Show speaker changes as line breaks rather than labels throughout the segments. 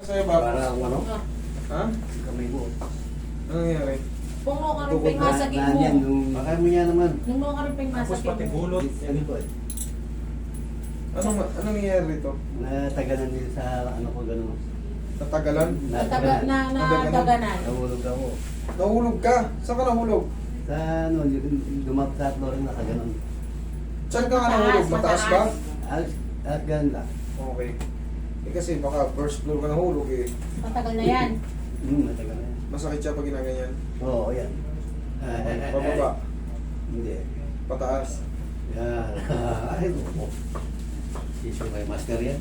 Sa'yo ba?
Para ano?
Ha?
Kamay mo.
Ano nangyari?
Kung mo ka rin ping masakit
Naan yan,
mo.
yung... Baka mo yan naman.
Nung mo ka rin ping
Tapos
masakit
pati
mo.
gulot.
Ano po eh?
Anong nangyayari rito?
Natagalan din sa ano ko gano'n.
Natagalan?
Nataganan.
Nahulog ako.
Nahulog ka? Saan ka nahulog?
Sa ano, dumap sa flooring na kaganon.
Saan ka nga nahulog? Mataas ba?
At ganun lang.
Okay. Eh kasi baka first floor ka nahulog eh.
Matagal na yan.
Matagal na yan.
Masakit siya pag ginaganyan.
Oo, yan.
Pababa.
Hindi.
Pataas.
Yan. Ay, oo. Issue kay master yan.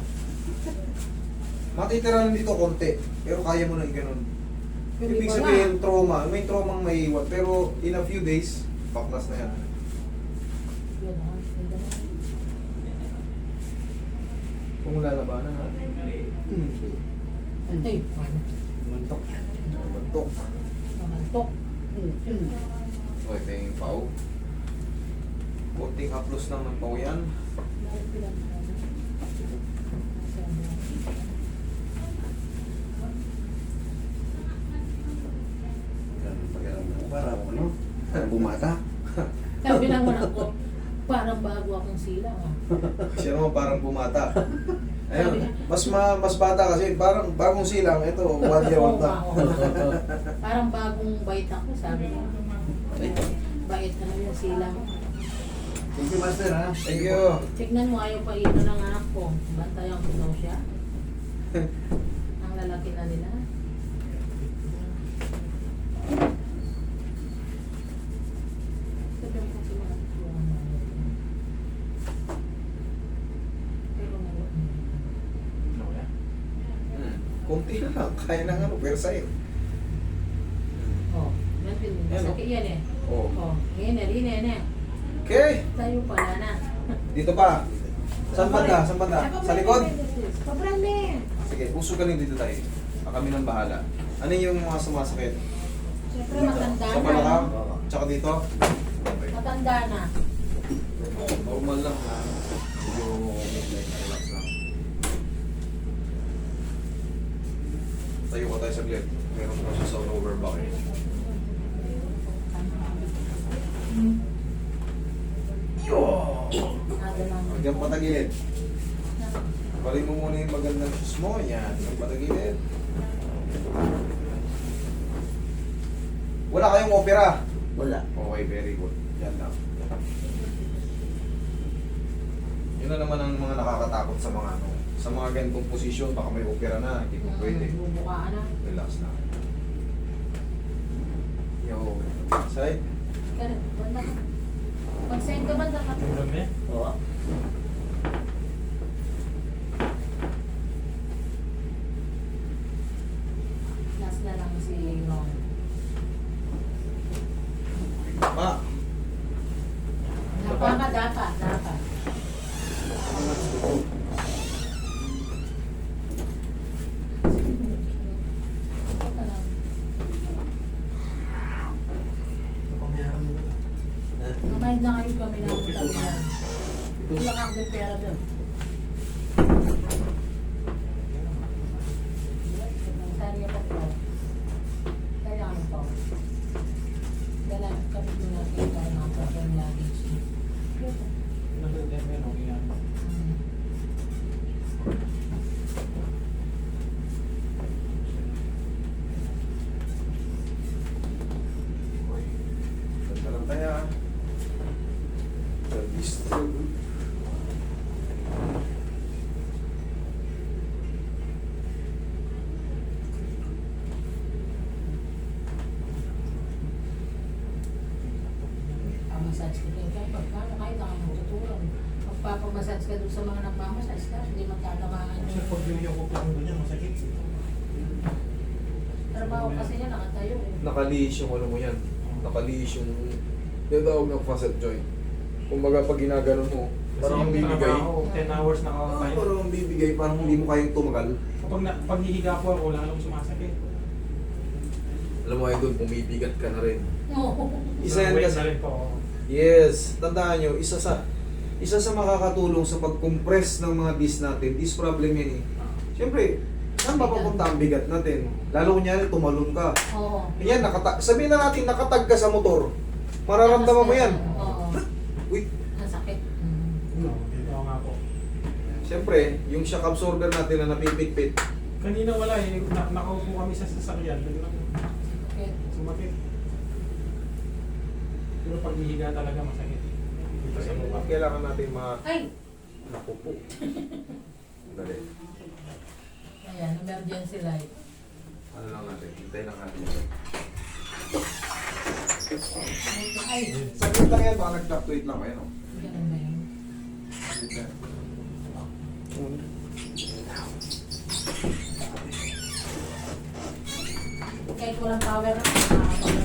Matitira lang dito konti. Pero kaya mo na i-ganon. Ibig sabihin trauma. May traumang maiiwan. Pero in a few days, baklas na yan. Kung lalabanan ha.
Ay,
Mantok.
Bantok.
mamantok.
Okay, tingin pao. Kunting haplos lang ng pao yan.
Ganun pakiramdam ko. Para ano? Parang bumata.
Sabi lang anak ko, parang bago akong silang ah.
Siya naman parang bumata. Ayun, mas bata kasi parang bagong silang. Ito, 1 year old na.
Oo, parang bagong bait ako, sabi ko. Bait na lang yung silang.
Thank you, master, ha?
Thank you.
Tignan mo, ayaw pa ino ng anak ko. Bantayan ko daw siya. Ang lalaki na nila. Sabi ko sila, pero ngayon,
Kunti na lang. Kaya na nga, pero sa'yo.
oh, masakit yan eh.
Oh.
Oh, ngayon eh, rin eh.
Okay.
Tayo pala na.
Dito pa. Saan banda? Saan banda? Sa likod?
Pabrande.
Sige, puso ka din dito tayo. Kami nang bahala. Ano yung mga sumasakit?
Siyempre matanda
Sa
na.
balakang? Tsaka dito? Okay.
Matanda na.
Normal lang ha. Medyo relax lang. Tayo ko tayo saglit. Meron pa siya sa lower back eh. Hanggang patagilid. Balik mo muna yung magandang shoes mo. Yan. Hanggang patagilid. Wala kayong opera.
Wala.
Okay, very good. Yan lang. Yun na naman ang mga nakakatakot sa mga ano. Sa mga ganitong posisyon, baka may opera na, hindi mo pwede.
Bubukaan na.
Relax na. Yo, side.
Ganun, banda ka. Pag-send ka banda ka.
Ulam eh.
Oo.
Last na lang si Ron.
Ma,
Dapat. Kumain na kayo kami ng utang. Wala kang pera doon. Kaya pa ito. Kaya ano to? Dala kami doon natin tayo mga problem luggage.
ganda lang tayo ah. Service to.
Ang massage ko kayo. Kaya pagkano kahit ako matutulong. Magpapamassage ka doon sa mga nagmamassage ka. Hindi magtatamaan
Kasi pag yung upo ko niya, masakit.
trabaho kasi niya nakatayo eh.
Nakaliis yung ano mo yan. Nakaliis yung tinatawag ng facet joint. Kumbaga pag ginaganon mo, parang ang bibigay.
10 hours na ako tayo.
Parang ang bibigay, parang hindi mo kayang tumagal.
Pag hihiga po ako, lalong sumasakit.
Alam mo idol, pumibigat ka na rin.
Oo.
Isa yan
Weight
kasi.
na rin po ako.
Yes, tandaan nyo, isa sa makakatulong sa pag-compress ng mga disc natin, disc problem yan eh. Siyempre, Saan mapapunta ang bigat natin? Lalo kunyari, tumalon ka.
Oo.
Yan, sabihin na natin, nakatag ka sa motor. Mararamdaman mo yan.
Oo.
Uy,
Ang sakit.
Oo nga po.
siyempre, yung shock absorber natin na napipitpit.
Kanina wala eh. Nakaupo kami sa sasakyan. Biglang
Sakit.
sumakit. Pero pag hihiga talaga masakit. Dito sa mukha.
Kailangan natin
Ay!
nakupo. Dali.
Ayan, emergency light.
Ano lang natin, hintayin lang natin.
Ay!
Saglit lang yan, baka nag-fluctuate lang kayo, no?
Ganun ba yun?
Saglit lang.
Kahit walang power na, nakakapagano.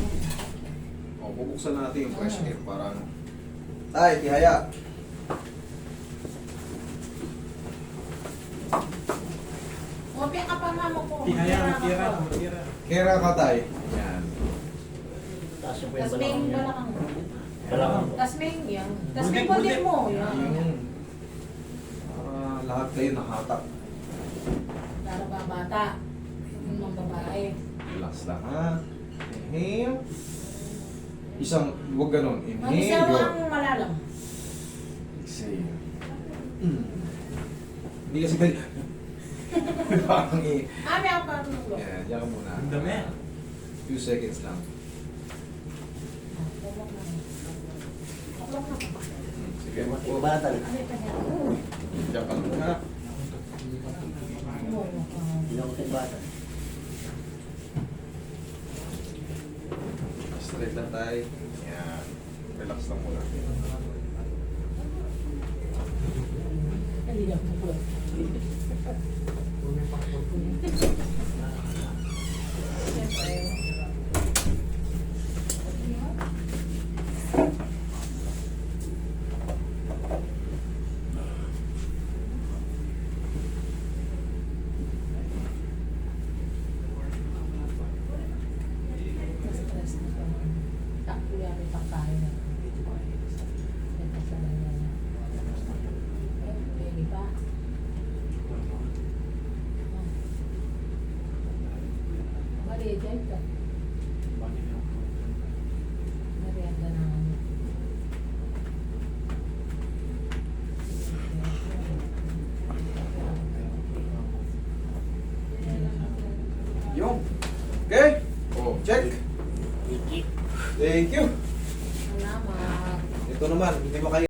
O, bubuksan natin yung fresh air para ano. Ay, tihaya.
Mopya ka pa mamo ko.
Tihaya,
Tira ka
tira,
pa.
tira.
Kera ka tayo. Yan.
Taas yung
Tas may balakang.
Balakang.
Tas may yan. Tas may
Budik,
putik
budik.
mo. Yan.
Yun. Lahat kayo nakatak.
Para ba bata? Yung mga babae.
Relax lang ha. Inhale. Isang, huwag ganon.
Mag-isa
Inhale.
mo
Go.
ang malalam.
Exhale. Hindi kasi ganyan. Parang
May ako parang naglo.
Yan, diyan ka muna.
Ang dami.
Few seconds lang.
Tuklok na. Tuklok na.
Sige,
Yung bata.
Ano yung kanya?
diyan ka muna.
Hindi ako yung bata.
Straight lang tayo. Yan. Relax lang muna.
Hindi lang tuklok. Siyempre. Stress na pa. Takbo yata yung pagkain na. Ito sa nanay niya. Pwede pa. Mali, dyan ka. Merienda na ano.
Yung. Okay? Oh, check. Thank you.
Salamat.
Ito naman, hindi mo kayo